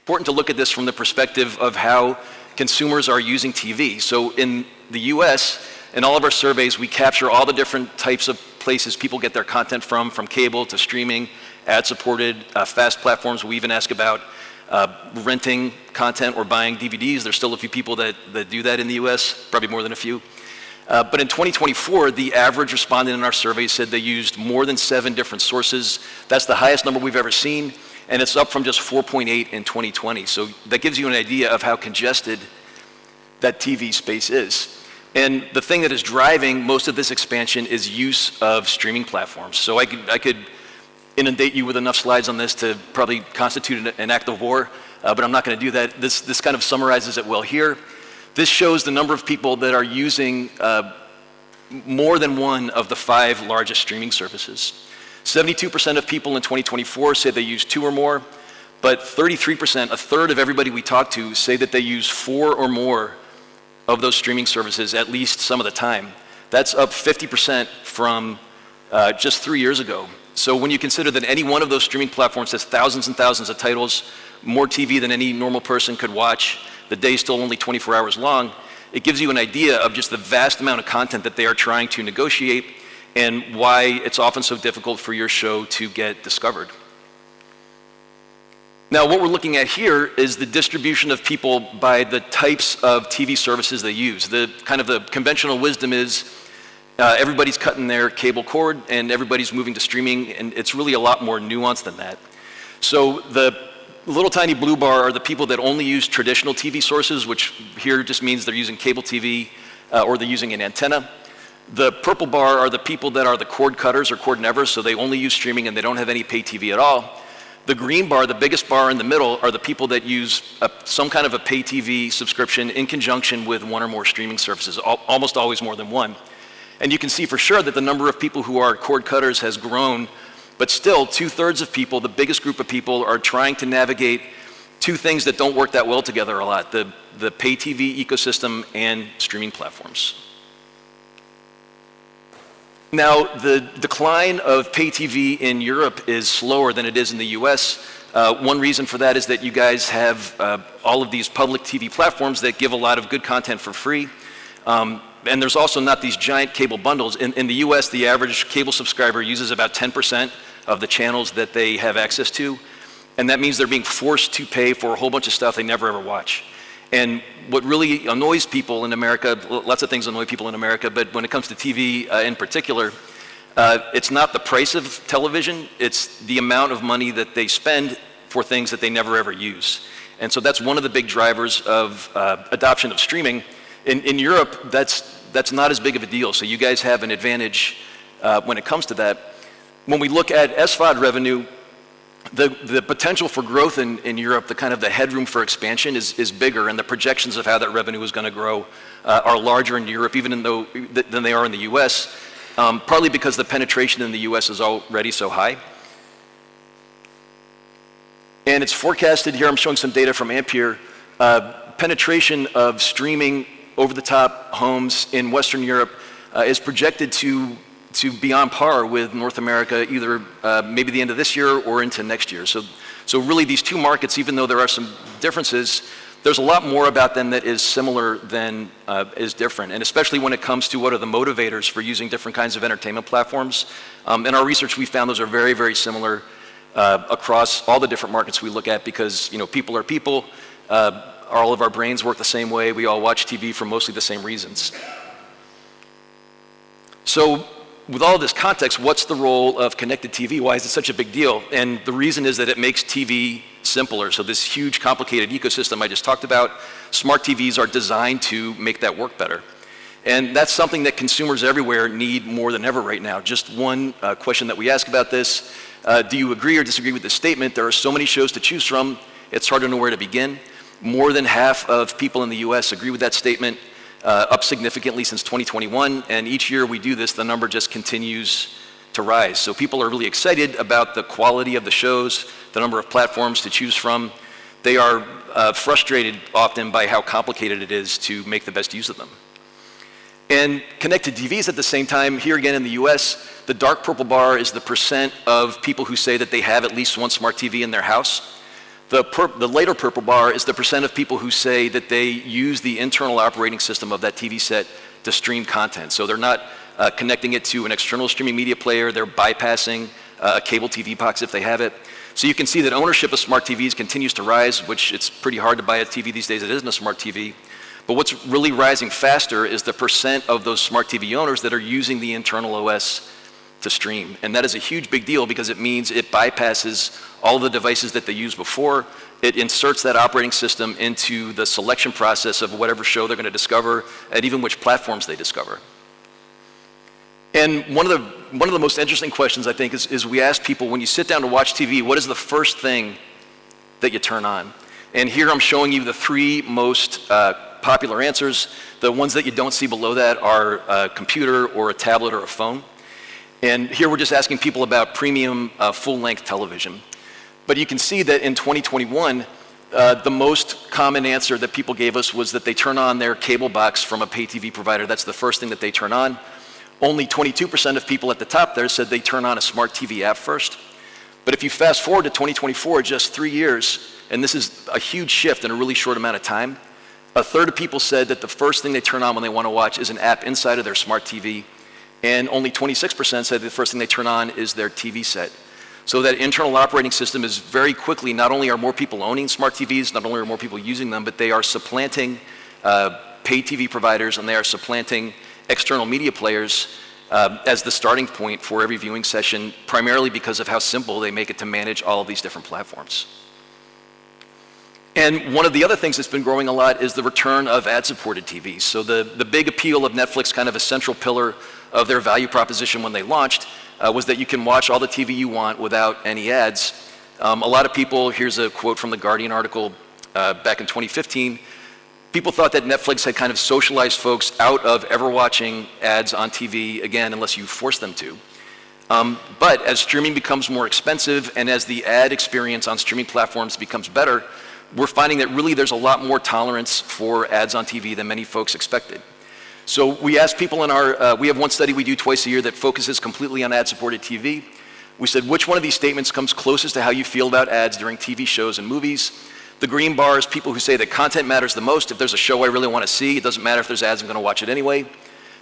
important to look at this from the perspective of how consumers are using TV. So in the US, in all of our surveys, we capture all the different types of places people get their content from cable to streaming, ad-supported, fast platforms. We even ask about renting content or buying DVDs. There's still a few people that do that in the US, probably more than a few. But in 2024, the average respondent in our survey said they used more than 7 different sources. That's the highest number we've ever seen, and it's up from just 4.8 in 2020. So that gives you an idea of how congested that TV space is. And the thing that is driving most of this expansion is use of streaming platforms. So I could inundate you with enough slides on this to probably constitute an act of war, but I'm not going to do that. This kind of summarizes it well here. This shows the number of people that are using more than one of the 5 largest streaming services. 72% of people in 2024 say they use 2 or more, but 33%, a third of everybody we talk to, say that they use 4 or more of those streaming services at least some of the time. That's up 50% from just 3 years ago. So when you consider that any one of those streaming platforms has thousands and thousands of titles, more TV than any normal person could watch, the day's still only 24 hours long, it gives you an idea of just the vast amount of content that they are trying to negotiate and why it's often so difficult for your show to get discovered. Now, what we're looking at here is the distribution of people by the types of TV services they use. The conventional wisdom is everybody's cutting their cable cord and everybody's moving to streaming, and it's really a lot more nuanced than that. So the little tiny blue bar are the people that only use traditional TV sources, which here just means they're using cable TV or they're using an antenna. The purple bar are the people that are the cord cutters or cord nevers, so they only use streaming and they don't have any pay TV at all. The green bar, the biggest bar in the middle, are the people that use some kind of a pay TV subscription in conjunction with 1 or more streaming services, almost always more than 1. And you can see for sure that the number of people who are cord cutters has grown, but still 2/3 of people, the biggest group of people, are trying to navigate 2 things that don't work that well together a lot, the pay TV ecosystem and streaming platforms. Now, the decline of pay TV in Europe is slower than it is in the US. One reason for that is that you guys have all of these public TV platforms that give a lot of good content for free. And there's also not these giant cable bundles. In the US, the average cable subscriber uses about 10% of the channels that they have access to. And that means they're being forced to pay for a whole bunch of stuff they never ever watch. And what really annoys people in America, lots of things annoy people in America, but when it comes to TV in particular, it's not the price of television, it's the amount of money that they spend for things that they never ever use. And so that's one of the big drivers of adoption of streaming. In Europe, that's not as big of a deal, so you guys have an advantage when it comes to that. When we look at SVOD revenue, the potential for growth in Europe, the headroom for expansion is bigger, and the projections of how that revenue is going to grow are larger in Europe even than they are in the US, partly because the penetration in the US is already so high. And it's forecasted here, I'm showing some data from Ampere, penetration of streaming over-the-top homes in Western Europe is projected to be on par with North America, either maybe the end of this year or into next year. So really these 2 markets, even though there are some differences, there's a lot more about them that is similar than is different. And especially when it comes to what are the motivators for using different kinds of entertainment platforms. In our research, we found those are very, very similar across all the different markets we look at because, people are people. All of our brains work the same way. We all watch TV for mostly the same reasons. So with all of this context, what's the role of connected TV? Why is it such a big deal? And the reason is that it makes TV simpler. So this huge, complicated ecosystem I just talked about, smart TVs are designed to make that work better. And that's something that consumers everywhere need more than ever right now. Just one question that we ask about this, do you agree or disagree with this statement? There are so many shows to choose from, it's hard to know where to begin. More than half of people in the US agree with that statement, up significantly since 2021, and each year we do this, the number just continues to rise. So people are really excited about the quality of the shows, the number of platforms to choose from. They are frustrated often by how complicated it is to make the best use of them. And connected TVs at the same time, here again in the US, the dark purple bar is the percent of people who say that they have at least one smart TV in their house. The lighter purple bar is the percent of people who say that they use the internal operating system of that TV set to stream content. So they're not connecting it to an external streaming media player, they're bypassing a cable TV box if they have it. So you can see that ownership of smart TVs continues to rise, which it's pretty hard to buy a TV these days that isn't a smart TV. But what's really rising faster is the percent of those smart TV owners that are using the internal OS to stream. And that is a huge big deal because it means it bypasses all the devices that they used before. It inserts that operating system into the selection process of whatever show they're going to discover and even which platforms they discover. And one of the most interesting questions, I think, is we ask people, when you sit down to watch TV, what is the first thing that you turn on? And here I'm showing you the three most popular answers. The ones that you don't see below that are a computer or a tablet or a phone. And here we're just asking people about premium full-length television. But you can see that in 2021, the most common answer that people gave us was that they turn on their cable box from a pay TV provider. That's the first thing that they turn on. Only 22% of people at the top there said they turn on a smart TV app first. But if you fast forward to 2024, just 3 years, and this is a huge shift in a really short amount of time, a third of people said that the first thing they turn on when they want to watch is an app inside of their smart TV, and only 26% said the first thing they turn on is their TV set. So that internal operating system is very quickly, not only are more people owning smart TVs, not only are more people using them, but they are supplanting paid TV providers, and they are supplanting external media players as the starting point for every viewing session, primarily because of how simple they make it to manage all of these different platforms. And one of the other things that's been growing a lot is the return of ad-supported TVs. So the big appeal of Netflix, kind of a central pillar of their value proposition when they launched, was that you can watch all the TV you want without any ads. A lot of people, here's a quote from the Guardian article back in 2015, people thought that Netflix had kind of socialized folks out of ever watching ads on TV, again, unless you force them to. But as streaming becomes more expensive and as the ad experience on streaming platforms becomes better, we're finding that really there's a lot more tolerance for ads on TV than many folks expected. So we asked people in our, we have one study we do twice a year that focuses completely on ad-supported TV. We said, which one of these statements comes closest to how you feel about ads during TV shows and movies? The green bar is people who say that content matters the most. If there's a show I really want to see, it doesn't matter if there's ads, I'm going to watch it anyway.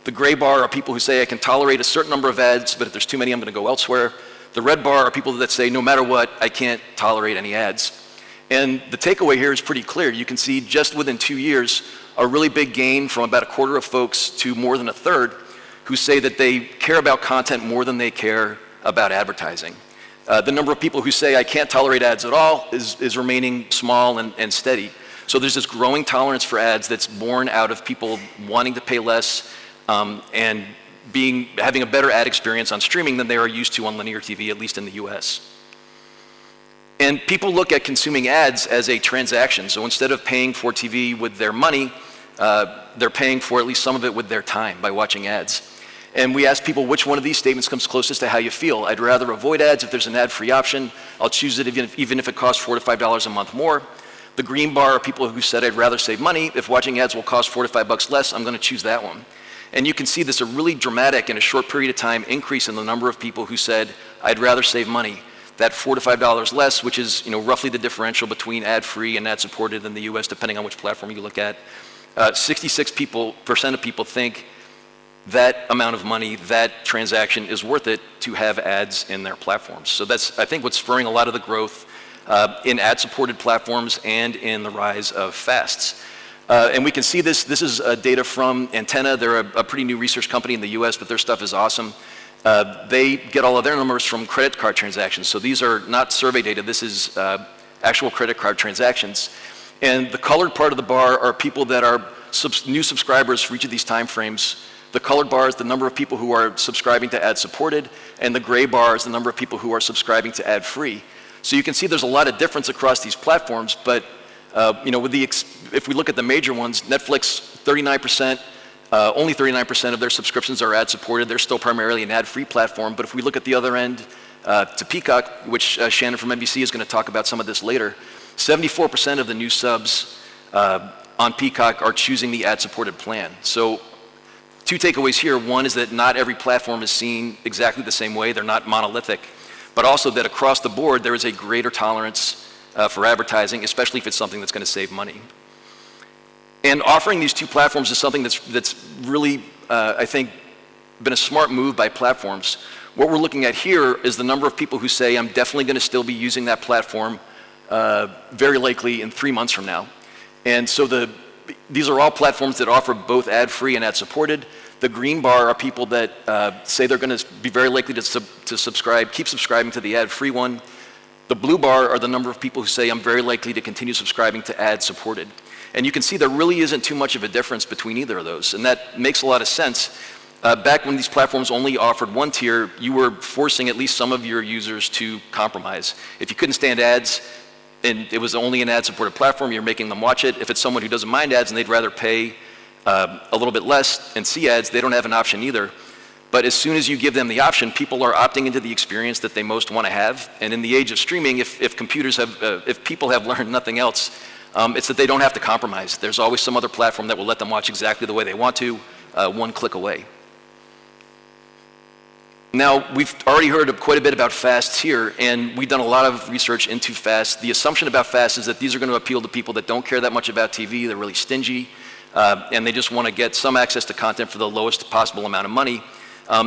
The gray bar are people who say I can tolerate a certain number of ads, but if there's too many, I'm going to go elsewhere. The red bar are people that say no matter what, I can't tolerate any ads. And the takeaway here is pretty clear. You can see just within 2 years, a really big gain from about a quarter of folks to more than a third who say that they care about content more than they care about advertising. The number of people who say I can't tolerate ads at all is remaining small and steady. So there's this growing tolerance for ads that's born out of people wanting to pay less and having a better ad experience on streaming than they are used to on linear TV, at least in the US. And people look at consuming ads as a transaction. So instead of paying for TV with their money, they're paying for at least some of it with their time by watching ads. And we asked people which one of these statements comes closest to how you feel. I'd rather avoid ads. If there's an ad-free option, I'll choose it even if it costs $4 to $5 a month more. The green bar are people who said I'd rather save money. If watching ads will cost $4 to $5 less, I'm going to choose that one. And you can see this a really dramatic, in a short period of time, increase in the number of people who said I'd rather save money. That $4 to $5 less, which is roughly the differential between ad-free and ad-supported in the US, depending on which platform you look at. 66% of people think that amount of money, that transaction is worth it to have ads in their platforms. So that's, I think, what's spurring a lot of the growth in ad-supported platforms and in the rise of fasts. And we can see this is data from Antenna. They're a pretty new research company in the US, but their stuff is awesome. They get all of their numbers from credit card transactions. So these are not survey data, this is actual credit card transactions. And the colored part of the bar are people that are new subscribers for each of these time frames. The colored bar is the number of people who are subscribing to ad-supported, and the gray bar is the number of people who are subscribing to ad-free. So you can see there's a lot of difference across these platforms, but if we look at the major ones, Netflix, 39%, only 39% of their subscriptions are ad-supported. They're still primarily an ad-free platform, but if we look at the other end to Peacock, which Shannon from NBC is going to talk about some of this later, 74% of the new subs on Peacock are choosing the ad-supported plan. So two takeaways here. One is that not every platform is seen exactly the same way. They're not monolithic. But also that across the board, there is a greater tolerance for advertising, especially if it's something that's going to save money. And offering these two platforms is something that's really, I think, been a smart move by platforms. What we're looking at here is the number of people who say, I'm definitely going to still be using that platform very likely in 3 months from now. And so these are all platforms that offer both ad-free and ad-supported. The green bar are people that say they're going to be very likely to subscribe, keep subscribing to the ad-free one. The blue bar are the number of people who say, I'm very likely to continue subscribing to ad-supported. And you can see there really isn't too much of a difference between either of those, and that makes a lot of sense. Back when these platforms only offered one tier, you were forcing at least some of your users to compromise. If you couldn't stand ads, and it was only an ad-supported platform, you're making them watch it. If it's someone who doesn't mind ads and they'd rather pay a little bit less and see ads, they don't have an option either. But as soon as you give them the option, people are opting into the experience that they most want to have. And in the age of streaming, if people have learned nothing else, it's that they don't have to compromise. There's always some other platform that will let them watch exactly the way they want to, one click away. Now, we've already heard quite a bit about fasts here, and we've done a lot of research into fasts. The assumption about fasts is that these are going to appeal to people that don't care that much about TV, they're really stingy, and they just want to get some access to content for the lowest possible amount of money.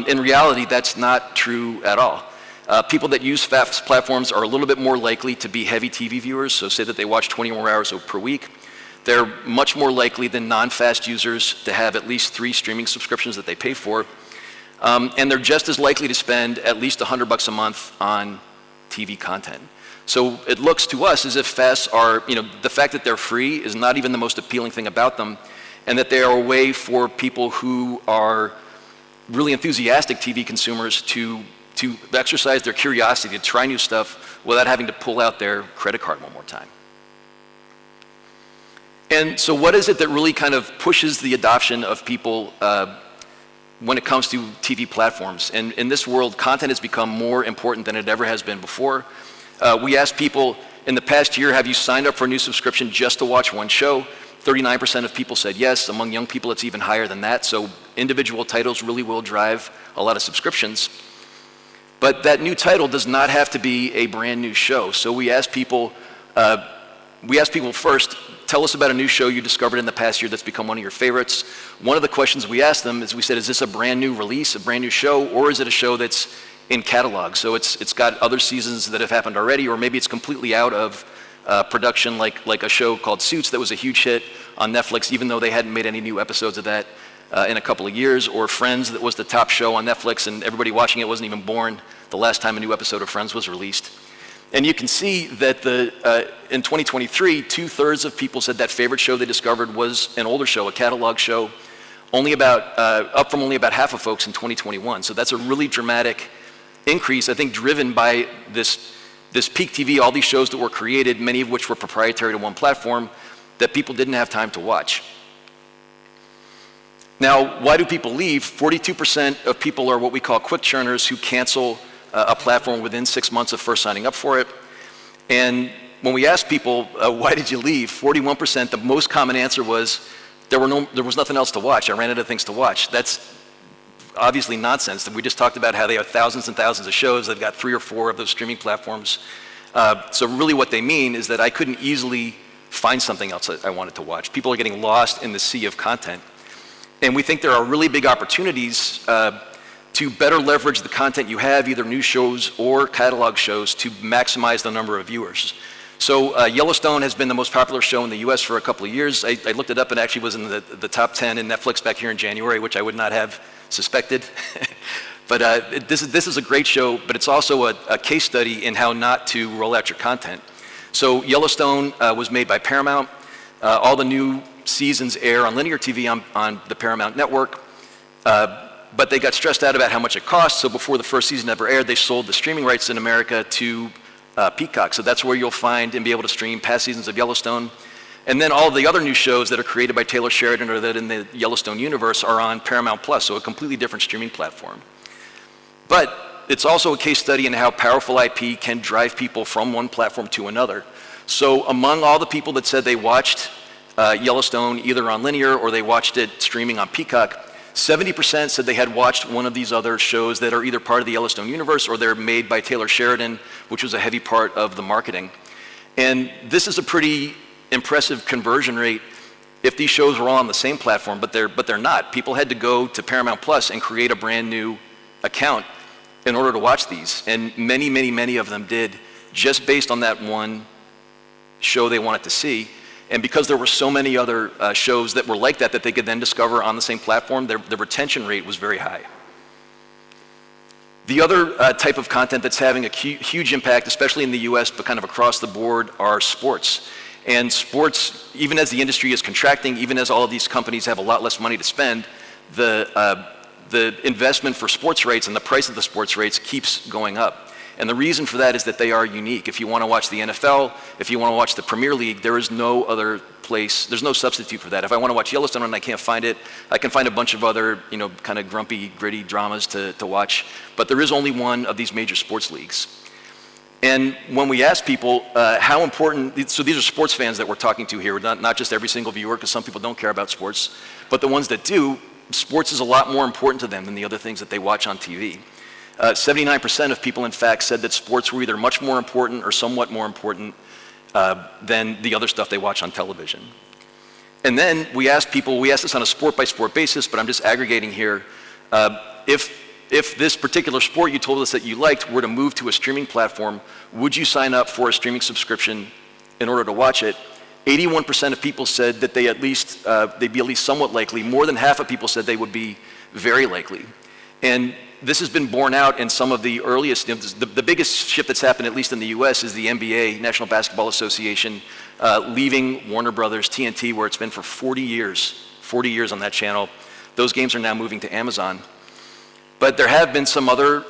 In reality, that's not true at all. People that use fast platforms are a little bit more likely to be heavy TV viewers, so say that they watch 20 more hours per week. They're much more likely than non-fast users to have at least 3 streaming subscriptions that they pay for. And they're just as likely to spend at least $100 a month on TV content. So it looks to us as if fasts are, the fact that they're free is not even the most appealing thing about them, and that they are a way for people who are really enthusiastic TV consumers to exercise their curiosity, to try new stuff without having to pull out their credit card one more time. And so what is it that really kind of pushes the adoption of people when it comes to TV platforms? And in this world, content has become more important than it ever has been before. We asked people in the past year, have you signed up for a new subscription just to watch one show? 39% of people said yes. Among young people, it's even higher than that. So individual titles really will drive a lot of subscriptions. But that new title does not have to be a brand new show. So we asked people first, tell us about a new show you discovered in the past year that's become one of your favorites. One of the questions we asked them is, we said, is this a brand new release, a brand new show, or is it a show that's in catalog? So it's got other seasons that have happened already, or maybe it's completely out of production, like a show called Suits that was a huge hit on Netflix, even though they hadn't made any new episodes of that in a couple of years, or Friends that was the top show on Netflix and everybody watching it wasn't even born the last time a new episode of Friends was released. And you can see that in 2023, 2/3 of people said that favorite show they discovered was an older show, a catalog show, up from only about half of folks in 2021. So that's a really dramatic increase, I think, driven by this peak TV, all these shows that were created, many of which were proprietary to one platform, that people didn't have time to watch. Now, why do people leave? 42% of people are what we call quick churners, who cancel a platform within 6 months of first signing up for it. And when we asked people, why did you leave? 41%, the most common answer was, there was nothing else to watch. I ran out of things to watch. That's obviously nonsense. We just talked about how they have thousands and thousands of shows. They've got 3 or 4 of those streaming platforms. So really what they mean is that I couldn't easily find something else that I wanted to watch. People are getting lost in the sea of content. And we think there are really big opportunities to better leverage the content you have, either new shows or catalog shows, to maximize the number of viewers. So Yellowstone has been the most popular show in the US for a couple of years. I looked it up and actually was in the top 10 in Netflix back here in January, which I would not have suspected. But this is a great show, but it's also a case study in how not to roll out your content. So Yellowstone was made by Paramount. All the new seasons air on linear TV on the Paramount network. But they got stressed out about how much it cost, so before the first season ever aired, they sold the streaming rights in America to Peacock. So that's where you'll find and be able to stream past seasons of Yellowstone. And then all the other new shows that are created by Taylor Sheridan or that in the Yellowstone universe are on Paramount Plus, so a completely different streaming platform. But it's also a case study in how powerful IP can drive people from one platform to another. So among all the people that said they watched Yellowstone either on linear or they watched it streaming on Peacock, 70% said they had watched one of these other shows that are either part of the Yellowstone universe or they're made by Taylor Sheridan, which was a heavy part of the marketing. And this is a pretty impressive conversion rate if these shows were all on the same platform, but they're not. People had to go to Paramount Plus and create a brand new account in order to watch these. And many of them did, just based on that one show they wanted to see. And because there were so many other shows that were like that they could then discover on the same platform, the retention rate was very high. The other type of content that's having a huge impact, especially in the US, but kind of across the board, are sports. And sports, even as the industry is contracting, even as all of these companies have a lot less money to spend, the investment for sports rights and the price of the sports rights keeps going up. And the reason for that is that they are unique. If you want to watch the NFL, if you want to watch the Premier League, there is no other place, there's no substitute for that. If I want to watch Yellowstone and I can't find it, I can find a bunch of other, kind of grumpy, gritty dramas to watch. But there is only one of these major sports leagues. And when we ask people how important, so these are sports fans that we're talking to here, not just every single viewer, because some people don't care about sports, but the ones that do, sports is a lot more important to them than the other things that they watch on TV. 79% of people, in fact, said that sports were either much more important or somewhat more important than the other stuff they watch on television. And then we asked people, we asked this on a sport-by-sport basis, but I'm just aggregating here, if this particular sport you told us that you liked were to move to a streaming platform, would you sign up for a streaming subscription in order to watch it? 81% of people said that they'd be at least somewhat likely. More than half of people said they would be very likely. And this has been borne out in some of the earliest, the biggest shift that's happened, at least in the US, is the NBA, National Basketball Association, leaving Warner Brothers, TNT, where it's been for 40 years on that channel. Those games are now moving to Amazon. But there have been some other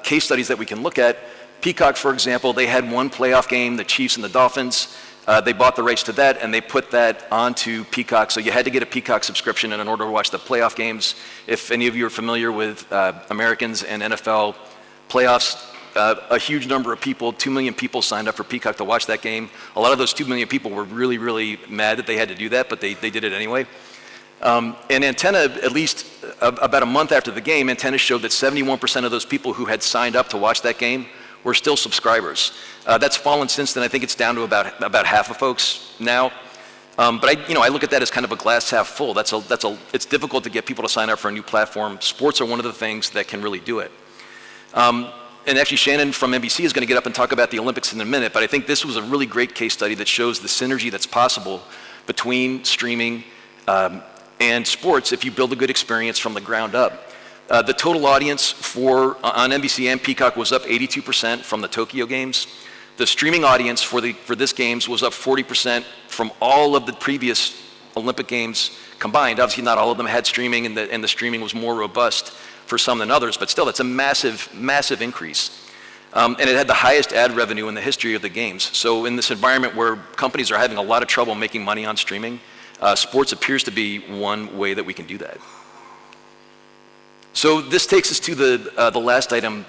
case studies that we can look at. Peacock, for example, they had one playoff game, the Chiefs and the Dolphins. They bought the rights to that, and they put that onto Peacock. So you had to get a Peacock subscription in order to watch the playoff games. If any of you are familiar with Americans and NFL playoffs, a huge number of people, 2 million people signed up for Peacock to watch that game. A lot of those 2 million people were really mad that they had to do that, but they did it anyway. And Antenna, at least about a month after the game, Antenna showed that 71% of those people who had signed up to watch that game were still subscribers. That's fallen since then. I think it's down to about half of folks now. But I look at that as kind of a glass half full. It's difficult to get people to sign up for a new platform. Sports are one of the things that can really do it. And actually, Shannon from NBC is going to get up and talk about the Olympics in a minute, but I think this was a really great case study that shows the synergy that's possible between streaming and sports if you build a good experience from the ground up. The total audience on NBC and Peacock was up 82% from the Tokyo Games. The streaming audience for this games was up 40% from all of the previous Olympic Games combined. Obviously, not all of them had streaming, and the streaming was more robust for some than others, but still, that's a massive increase. And it had the highest ad revenue in the history of the games. So in this environment where companies are having a lot of trouble making money on streaming, sports appears to be one way that we can do that. So this takes us to the last item,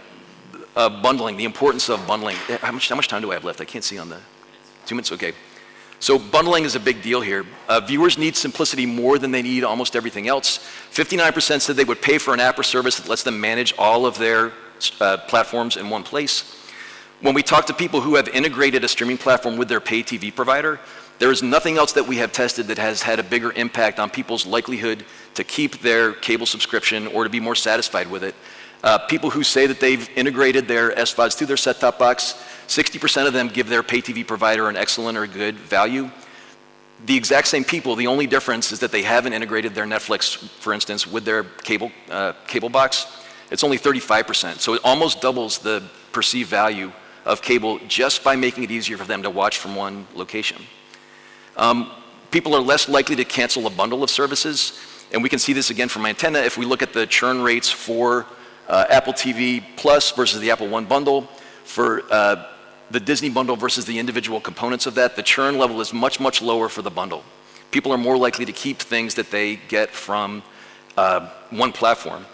bundling, the importance of bundling. How much time do I have left? I can't see on the 2 minutes, okay. So bundling is a big deal here. Viewers need simplicity more than they need almost everything else. 59% said they would pay for an app or service that lets them manage all of their platforms in one place. When we talk to people who have integrated a streaming platform with their pay TV provider, there is nothing else that we have tested that has had a bigger impact on people's likelihood to keep their cable subscription or to be more satisfied with it. People who say that they've integrated their SVODs to their set-top box, 60% of them give their pay TV provider an excellent or good value. The exact same people, the only difference is that they haven't integrated their Netflix, for instance, with their cable box. It's only 35%, so it almost doubles the perceived value of cable just by making it easier for them to watch from one location. People are less likely to cancel a bundle of services, and we can see this again from Antenna if we look at the churn rates for Apple TV Plus versus the Apple One bundle. For the Disney bundle versus the individual components of that, the churn level is much lower for the bundle. People are more likely to keep things that they get from one platform.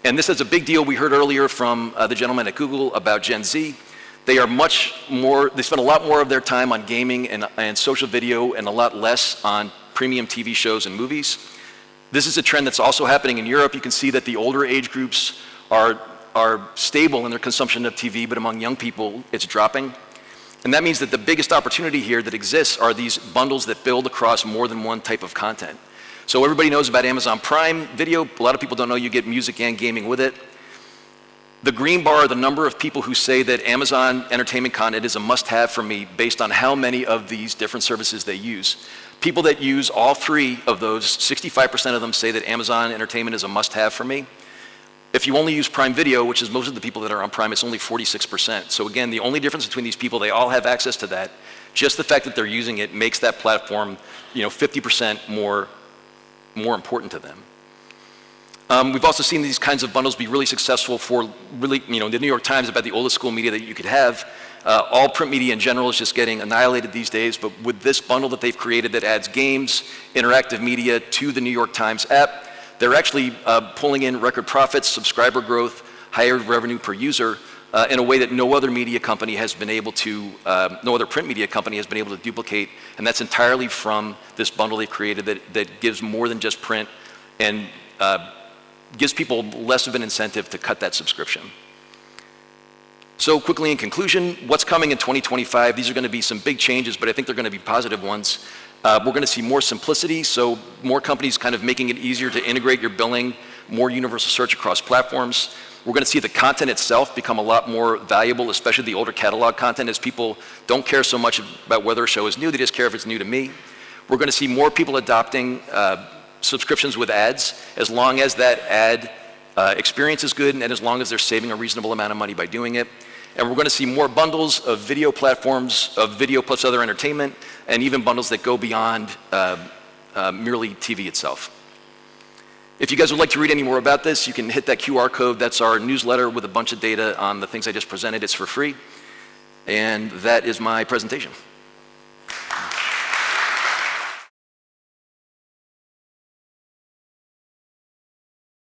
And this is a big deal. We heard earlier from the gentleman at Google about Gen Z. They spend a lot more of their time on gaming and social video and a lot less on premium TV shows and movies. This is a trend that's also happening in Europe. You can see that the older age groups are stable in their consumption of TV, but among young people, it's dropping. And that means that the biggest opportunity here that exists are these bundles that build across more than one type of content. So everybody knows about Amazon Prime Video. A lot of people don't know you get music and gaming with it. The green bar are the number of people who say that Amazon entertainment content is a must-have for me based on how many of these different services they use. People that use all three of those, 65% of them say that Amazon entertainment is a must-have for me. If you only use Prime Video, which is most of the people that are on Prime, it's only 46%. So again, the only difference between these people, they all have access to that. Just the fact that they're using it makes that platform, 50% more important to them. We've also seen these kinds of bundles be really successful for really, the New York Times about the oldest school media that you could have. All print media in general is just getting annihilated these days, but with this bundle that they've created that adds games, interactive media to the New York Times app, they're actually pulling in record profits, subscriber growth, higher revenue per user in a way that no other media company has been able to, no other print media company has been able to duplicate, and that's entirely from this bundle they've created that gives more than just print and gives people less of an incentive to cut that subscription. So quickly in conclusion, what's coming in 2025? These are going to be some big changes, but I think they're going to be positive ones. We're going to see more simplicity, so more companies kind of making it easier to integrate your billing, more universal search across platforms. We're going to see the content itself become a lot more valuable, especially the older catalog content, as people don't care so much about whether a show is new, they just care if it's new to me. We're going to see more people adopting subscriptions with ads, as long as that ad experience is good and as long as they're saving a reasonable amount of money by doing it. And we're going to see more bundles of video platforms, of video plus other entertainment, and even bundles that go beyond merely TV itself. If you guys would like to read any more about this, you can hit that QR code. That's our newsletter with a bunch of data on the things I just presented. It's for free. And that is my presentation.